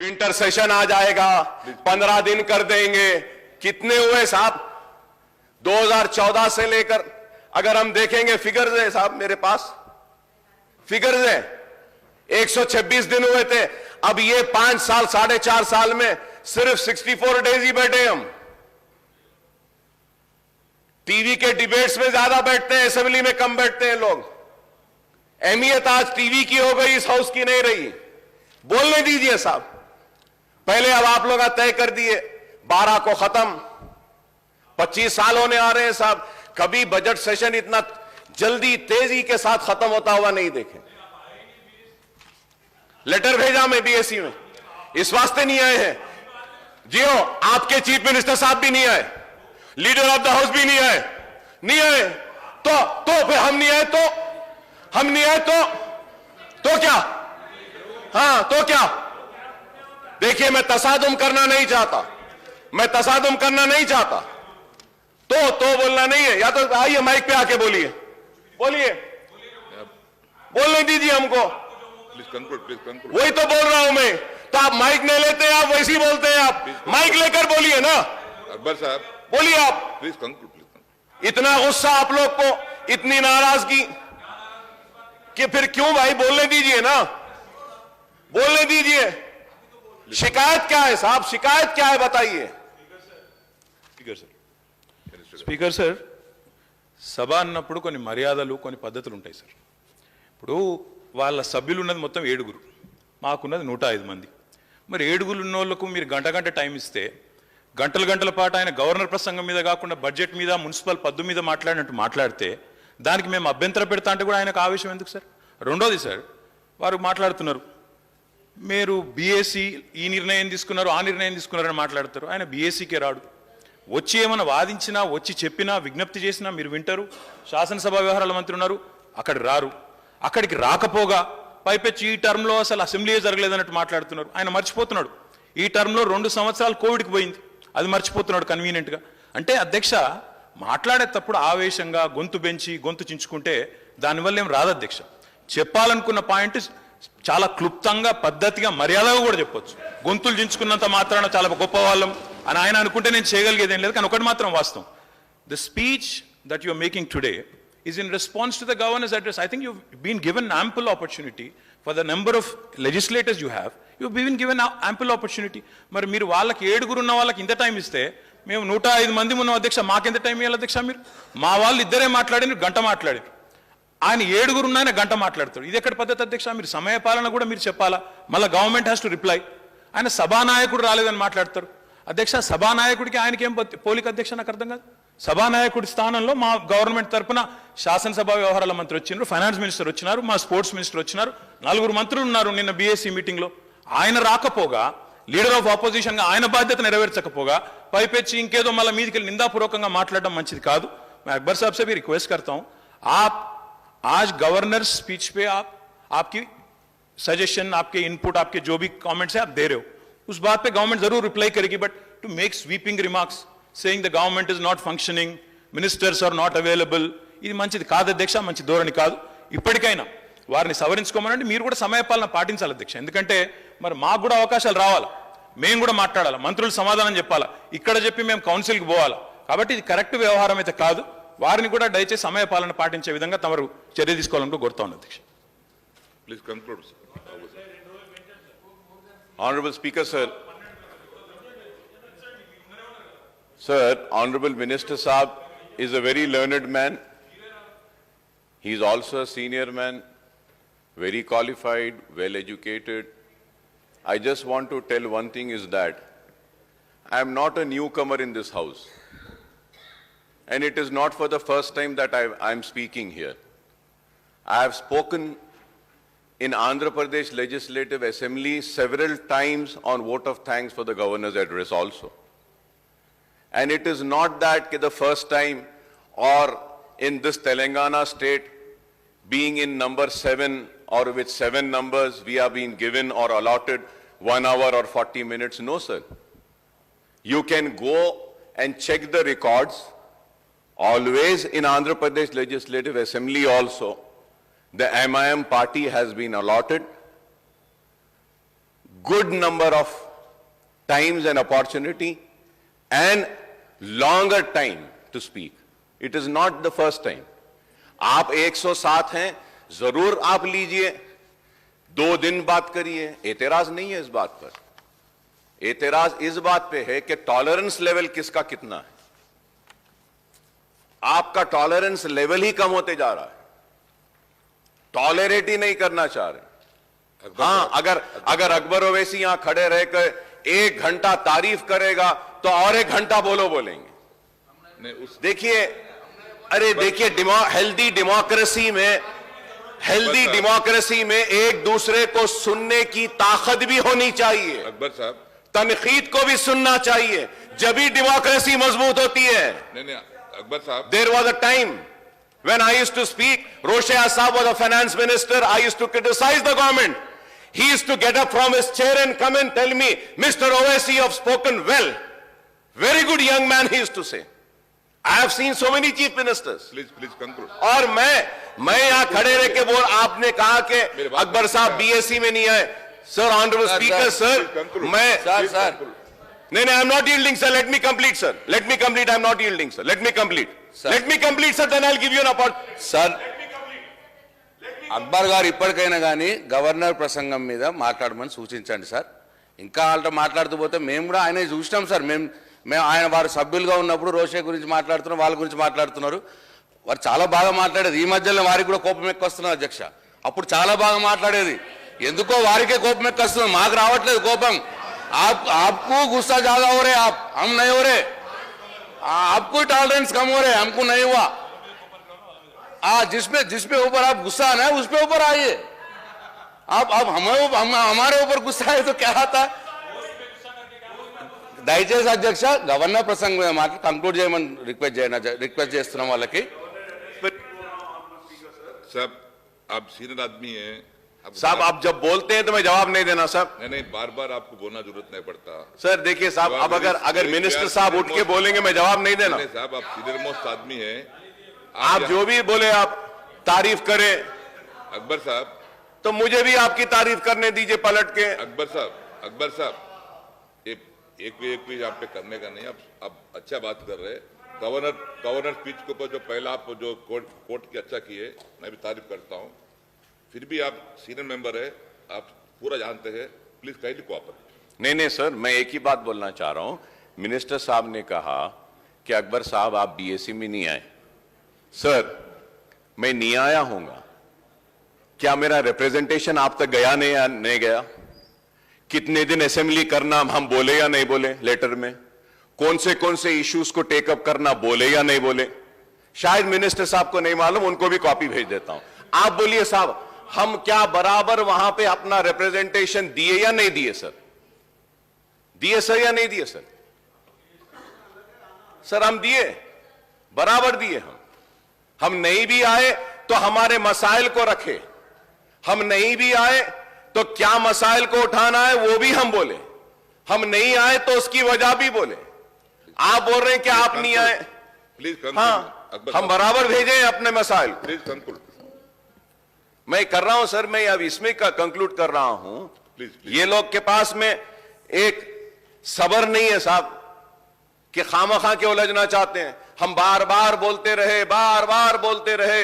Inter session आ जाएगा, 15 दिन कर देंगे। कितने हुए साहब? 2014 से लेकर अगर हम देखेंगे, फिगर्स है साहब, मेरे पास फिगर्स है, 126 दिन हुए थे। अब ये 5 साल 4.5 साल में सिर्फ 64 डेज ही बैठे हम। टीवी के डिबेट्स में ज्यादा बैठते हैं, असेंबली में कम बैठते हैं लोग। अहमियत आज टीवी की हो गई, इस हाउस की नहीं रही। बोलने दीजिए साहब। पहले अब आप लोग तय कर दिए 12 को खत्म, 25 साल होने आ रहे हैं साहब। कभी बजट सेशन इतना जल्दी तेजी के साथ खत्म होता हुआ नहीं देखे। लेटर भेजा मैं बीएससी में, इस वास्ते नहीं आए हैं। जियो, आपके चीफ मिनिस्टर साहब भी नहीं आए, लीडर ऑफ द हाउस भी नहीं आए। नहीं आए तो फिर हम नहीं आए तो क्या? हाँ तो क्या? देखिए, मैं तसादुम करना नहीं चाहता, तो बोलना नहीं है। या तो आइए माइक पे आके बोलिए, बोलने दीजिए हमको। Please conclude. वही तो बोल रहा हूं मैं। तो आप माइक नहीं लेते हैं, आप वैसे ही बोलते हैं। आप माइक लेकर बोलिए ना। अकबर साहब बोलिए आप। Please conclude. इतना गुस्सा आप लोग को, इतनी नाराजगी कि फिर क्यों भाई? बोलने दीजिए ना, बोलने दीजिए। शिकायत क्या है साहब? शिकायत क्या है बताइए। స్పీకర్ సార్, సభ అన్నప్పుడు కొన్ని మర్యాదలు, కొన్ని పద్ధతులు ఉంటాయి సార్. ఇప్పుడు వాళ్ళ సభ్యులు ఉన్నది మొత్తం 7, మాకున్నది 105 మంది. మరి 7 ఉన్న వాళ్ళకు మీరు గంట టైం ఇస్తే, గంటల పాటు ఆయన గవర్నర్ ప్రసంగం మీద కాకుండా బడ్జెట్ మీద, మున్సిపల్ పద్దు మీద మాట్లాడినట్టు మాట్లాడితే దానికి మేము అభ్యంతరం పెడతా అంటే కూడా ఆయనకు ఆవేశం ఎందుకు సార్? రెండోది సార్, వారు మాట్లాడుతున్నారు మీరు బీఎస్సీ ఈ నిర్ణయం తీసుకున్నారు, ఆ నిర్ణయం తీసుకున్నారని మాట్లాడతారు. ఆయన బీఎస్సీకే రాడు. వచ్చి ఏమైనా వాదించినా, వచ్చి చెప్పినా, విజ్ఞప్తి చేసినా మీరు వింటారు. శాసనసభ వ్యవహారాల మంత్రి ఉన్నారు, అక్కడికి రారు. అక్కడికి రాకపోగా పైపెచ్చి ఈ టర్మ్లో అసలు అసెంబ్లీయే జరగలేదన్నట్టు మాట్లాడుతున్నారు. ఆయన మర్చిపోతున్నాడు ఈ టర్మ్లో 2 సంవత్సరాలు కోవిడ్కి పోయింది, అది మర్చిపోతున్నాడు కన్వీనియంట్గా. అంటే అధ్యక్ష, మాట్లాడేటప్పుడు ఆవేశంగా గొంతు పెంచి గొంతు చించుకుంటే దానివల్ల ఏం రాదు అధ్యక్ష. చెప్పాలనుకున్న పాయింట్ చాలా క్లుప్తంగా, పద్ధతిగా, మర్యాదగా కూడా చెప్పొచ్చు. గొంతులు చించుకున్నంత మాత్రాన చాలా గొప్ప వాళ్ళం అని ఆయన అనుకుంటే నేను చేయగలిగేది ఏం లేదు. కానీ ఒకటి మాత్రం వాస్తవం, the speech that you are making today is in response to the governor's address. I think you been given ample opportunity for the number of legislators you have. You been given ample opportunity. మరి మీరు వాళ్ళకి 7 ఉన్న వాళ్ళకి ఇంత time ఇస్తే, మేము 105 మంది ఉన్నాం అధ్యక్ష, మాకెంత టైం ఇవ్వాలి అధ్యక్ష? మీరు మా వాళ్ళు ఇద్దరే మాట్లాడినారు, గంట మాట్లాడారు. ఆయన 7 ఉన్నాయని గంట మాట్లాడతాడు. ఇది ఎక్కడ పద్ధతి అధ్యక్ష? మీరు సమయపాలన కూడా మీరు చెప్పాలా. మళ్ళీ గవర్నమెంట్ హ్యాస్ టు రిప్లై. ఆయన సభానాయకుడు రాలేదని మాట్లాడతారు అధ్యక్ష. సభానాయకుడికి ఆయనకి ఏం పోలిక అధ్యక్ష? నాకు అర్థం కాదు. సభానాయకుడి స్థానంలో మా గవర్నమెంట్ తరఫున శాసనసభ వ్యవహారాల మంత్రి వచ్చినారు, ఫైనాన్స్ మినిస్టర్ వచ్చినారు, మా స్పోర్ట్స్ మినిస్టర్ వచ్చినారు, 4 మంత్రులు ఉన్నారు నిన్న బీఎస్సీ మీటింగ్లో. ఆయన రాకపోగా, లీడర్ ఆఫ్ ఆపోజిషన్గా ఆయన బాధ్యత నెరవేర్చకపోగా పైపెచ్చి ఇంకేదో మళ్ళీ మీదికి వెళ్ళి నిందాపూర్వకంగా మాట్లాడడం మంచిది కాదు. मैं अकबर साहब से भी रिक्वेस्ट करता हूं, आप आज गवर्नर स्पीच पे आपकी सजेशन, आपके इनपुट, आपके जो भी कमेंट्स है आप दे रहे हो, उस बात पे गवर्नमेंट जरूर रिप्लाई करेगी. But to make sweeping remarks saying the government is not functioning, ministers are not available, ఇది మంచిది కాదు అధ్యక్ష, మంచి ధోరణి కాదు. ఇప్పటికైనా వారిని సవరించుకోమనండి. మీరు కూడా సమయపాలన పాటించాలి అధ్యక్ష. ఎందుకంటే మరి మాకు కూడా అవకాశాలు రావాలి, మేము కూడా మాట్లాడాలి, మంత్రులు సమాధానం చెప్పాలా, ఇక్కడ చెప్పి మేము కౌన్సిల్కి పోవాలా. కాబట్టి ఇది కరెక్ట్ వ్యవహారం అయితే కాదు. వారిని కూడా దయచేసి సమయపాలన పాటించే విధంగా తమరు చర్య తీసుకోవాలని కోరుతా ఉన్నాను అధ్యక్ష. Please conclude. Honorable Speaker, sir. Sir, Honorable Minister Saab is a very learned man. He is also a senior man, very qualified, well educated. I just want to tell one thing is that I am not a newcomer in this house. And it is not for the first time that I am speaking here. I have spoken in Andhra Pradesh Legislative Assembly several times on vote of thanks for the governor's address also. And it is not that the first time or in this Telangana state being in number 7 or with 7 numbers we are being given or allotted 1 hour or 40 minutes. No, sir. You can go and check the records. Always in Andhra Pradesh Legislative Assembly also, the MIM party has been allotted. good number of times and opportunity and longer time to speak. It is not the first time. आप 107 हैं, जरूर आप लीजिए, 2 दिन बात करिए, एतराज नहीं है इस बात पर। एतराज इस बात पे है कि टॉलरेंस लेवल किसका कितना है। आपका टॉलरेंस लेवल ही कम होते जा रहा है, टॉलरेट ही नहीं करना चाह रहे। हाँ, अगर अकबर ओवैसी यहां खड़े रहकर 1 घंटा तारीफ करेगा तो और 1 घंटा बोलेंगे। देखिए, अरे देखिए, हेल्दी डेमोक्रेसी में एक दूसरे को सुनने की ताकत भी होनी चाहिए। अकबर साहब, तनकीद को भी सुनना चाहिए, जब भी डेमोक्रेसी मजबूत होती है। नहीं, अकबर साहब, There was a time when I used to speak, Roshaya Saab was a finance minister, I used to criticize the government. He used to get up from his chair and come and tell me, Mr. Owaisi, you have spoken well. Very good young man, he used to say. I have seen so many chief ministers. please conclude. और मैं यहाँ खड़े रह के बोल, आपने कहा कि अकबर साहब बीएससी में नहीं आए। सर, ऑनरेबल स्पीकर सर, मैं सर नहीं, I am not yielding, sir. Let me complete, sir. Let me complete. I am not yielding, sir. Let me complete. Sir. Let me complete, sir. Then I'll give you an opportunity. Sir Akbar గారు ఇప్పటికైనా కానీ governor ప్రసంగం మీద మాట్లాడమని సూచించండి sir. ఇంకా వాళ్ళతో మాట్లాడుతూ పోతే మేము కూడా ఆయన చూసినాం సార్. మేము ఆయన వారు సభ్యులుగా ఉన్నప్పుడు రోషే గురించి మాట్లాడుతున్నాం, వాళ్ళ గురించి మాట్లాడుతున్నారు. వారు చాలా బాగా మాట్లాడేది. ఈ మధ్యలో వారికి కూడా కోపం ఎక్కువ వస్తున్నారు అధ్యక్ష. అప్పుడు చాలా బాగా మాట్లాడేది. ఎందుకో వారికే కోపం ఎక్కువ వస్తుంది, మాకు రావట్లేదు కోపం. आपको गुस्सा ज्यादा हो रहे, हम नहीं हो रहे. आपको टॉलरेंस कम हो रहे, हमको नहीं हुआ. जिसपे ऊपर आप गुस्सा आना है उस पे ऊपर आइए. आप हमारे ऊपर गुस्सा है तो क्या आता. దయచేసి అధ్యక్ష గవర్నర్ ప్రసంగం మీద మాకు కంక్లూడ్ చేయమని రిక్వెస్ట్ చేస్తున్నాం వాళ్ళకి. साहब, आप सीनियर आदमी हैं. साहब, आप जब बोलते हैं तो मैं जवाब नहीं देना साहब. नहीं, बार आपको बोलना जरूरत नहीं पड़ता. सर देखिए साहब, अब अगर मिनिस्टर साहब उठ के बोलेंगे मैं जवाब नहीं देना. नहीं साहब, आप सीनियर मोस्ट आदमी हैं. आप जो भी बोले आप तारीफ करें, अकबर साहब, तो मुझे भी आपकी तारीफ करने दीजिए पलट के. अकबर साहब, एक भी आप पे करने का नहीं. आप अच्छा बात कर रहे हैं. गवर्नर स्पीच के ऊपर जो पहला आप जो कोर्ट की अच्छा किए, मैं भी तारीफ करता हूं. फिर भी आप सीनियर मेंबर है, आप पूरा जानते हैं. Please kindly cooperate. नहीं सर, मैं एक ही बात बोलना चाह रहा हूं. मिनिस्टर साहब ने कहा कि अकबर साहब आप बीएससी में नहीं आए. सर, मैं नहीं आया हूंगा, क्या मेरा रिप्रेजेंटेशन आप तक गया नहीं गया? कितने दिन असेंबली करना हम बोले या नहीं बोले लेटर में? कौन से इश्यूज को टेकअप करना बोले या नहीं बोले? शायद मिनिस्टर साहब को नहीं मालूम, उनको भी कॉपी भेज देता हूं. आप बोलिए साहब, हम क्या बराबर वहां पे अपना रिप्रेजेंटेशन दिए या नहीं दिए सर? दिए सर या नहीं दिए सर? सर हम दिए, बराबर दिए. हम नहीं भी आए तो हमारे मसाइल को रखे. हम नहीं भी आए तो क्या मसाइल को उठाना है वो भी हम बोले. हम नहीं आए तो उसकी वजह भी बोले. आप बोल रहे हैं कि आप नहीं आए. प्लीज हाँ, हम बराबर भेजे अपने मसाइल. Please conclude. मैं कर रहा हूं सर, मैं अब इसमें का कंक्लूड कर रहा हूं. प्लीज. ये लोग के पास में एक सब्र नहीं है साहब कि खामखा के उलझना चाहते हैं. हम बार बार बोलते रहे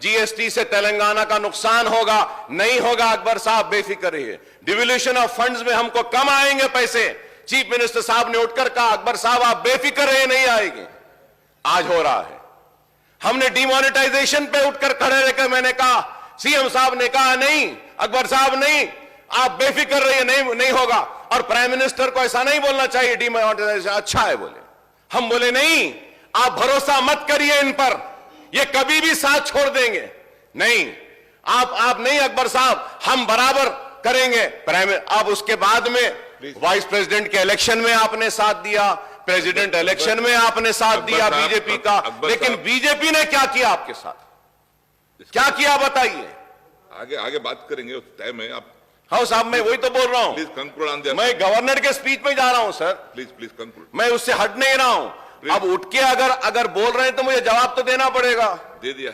जीएसटी से तेलंगाना का नुकसान होगा. नहीं होगा अकबर साहब, बेफिक्र रहिए. डिवोल्यूशन ऑफ फंड्स में हमको कम आएंगे पैसे. चीफ मिनिस्टर साहब ने उठकर कहा अकबर साहब आप बेफिक्र रहिए, नहीं आएंगे. आज हो रहा है. हमने डिमोनेटाइजेशन पे उठकर खड़े रहकर मैंने कहा, सीएम साहब ने कहा नहीं अकबर साहब नहीं, आप बेफिक्र रहिए, नहीं होगा. और प्राइम मिनिस्टर को ऐसा नहीं बोलना चाहिए डिमोनेटाइजेशन अच्छा है बोले. हम बोले नहीं, आप भरोसा मत करिए इन पर, ये कभी भी साथ छोड़ देंगे. नहीं, आप नहीं अकबर साहब, हम बराबर करेंगे. अब उसके बाद में वाइस प्रेसिडेंट के इलेक्शन में आपने साथ दिया, प्रेसिडेंट इलेक्शन में आपने साथ दिया बीजेपी का. लेकिन बीजेपी ने क्या किया आपके साथ? क्या किया बताइए. आगे बात करेंगे, टाइम है. आप हाँ साहब, मैं वही तो बोल रहा प्लीज हूं. Conclude on the. मैं गवर्नर के स्पीच में जा रहा हूं सर. Please conclude. मैं उससे हट नहीं रहा हूं. अब उठ के अगर बोल रहे हैं तो मुझे जवाब तो देना पड़ेगा. दे दिए.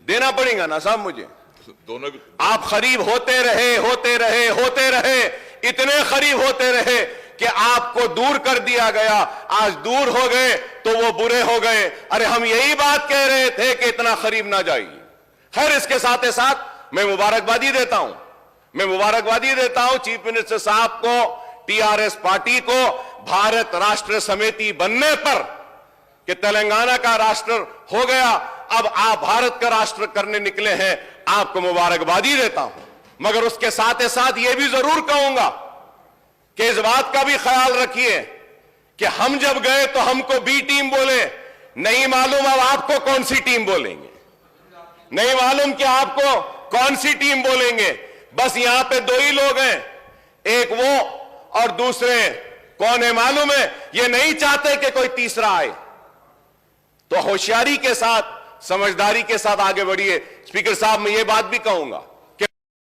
देना पड़ेगा ना साहब मुझे. दोनों भी आप करीब होते रहे, इतने करीब होते रहे कि आपको दूर कर दिया गया। आज दूर हो गए तो वो बुरे हो गए। अरे हम यही बात कह रहे थे कि इतना करीब ना जाइए। खैर, इसके साथ साथ मैं मुबारकबादी देता हूं चीफ मिनिस्टर साहब को, टीआरएस पार्टी को भारत राष्ट्र समिति बनने पर कि तेलंगाना का राष्ट्र हो गया, अब आप भारत का राष्ट्र करने निकले हैं, आपको मुबारकबादी देता हूं। मगर उसके साथ यह भी जरूर कहूंगा कि इस बात का भी ख्याल रखिए कि हम जब गए तो हमको बी टीम बोले, नहीं मालूम अब आपको कौन सी टीम बोलेंगे, नहीं मालूम कि आपको कौन सी टीम बोलेंगे। बस यहां पे दो ही लोग हैं, एक वो और दूसरे कौन है मालूम है। ये नहीं चाहते कि कोई तीसरा आए। तो होशियारी के साथ, समझदारी के साथ आगे बढ़िए। स्पीकर साहब, मैं ये बात भी कहूंगा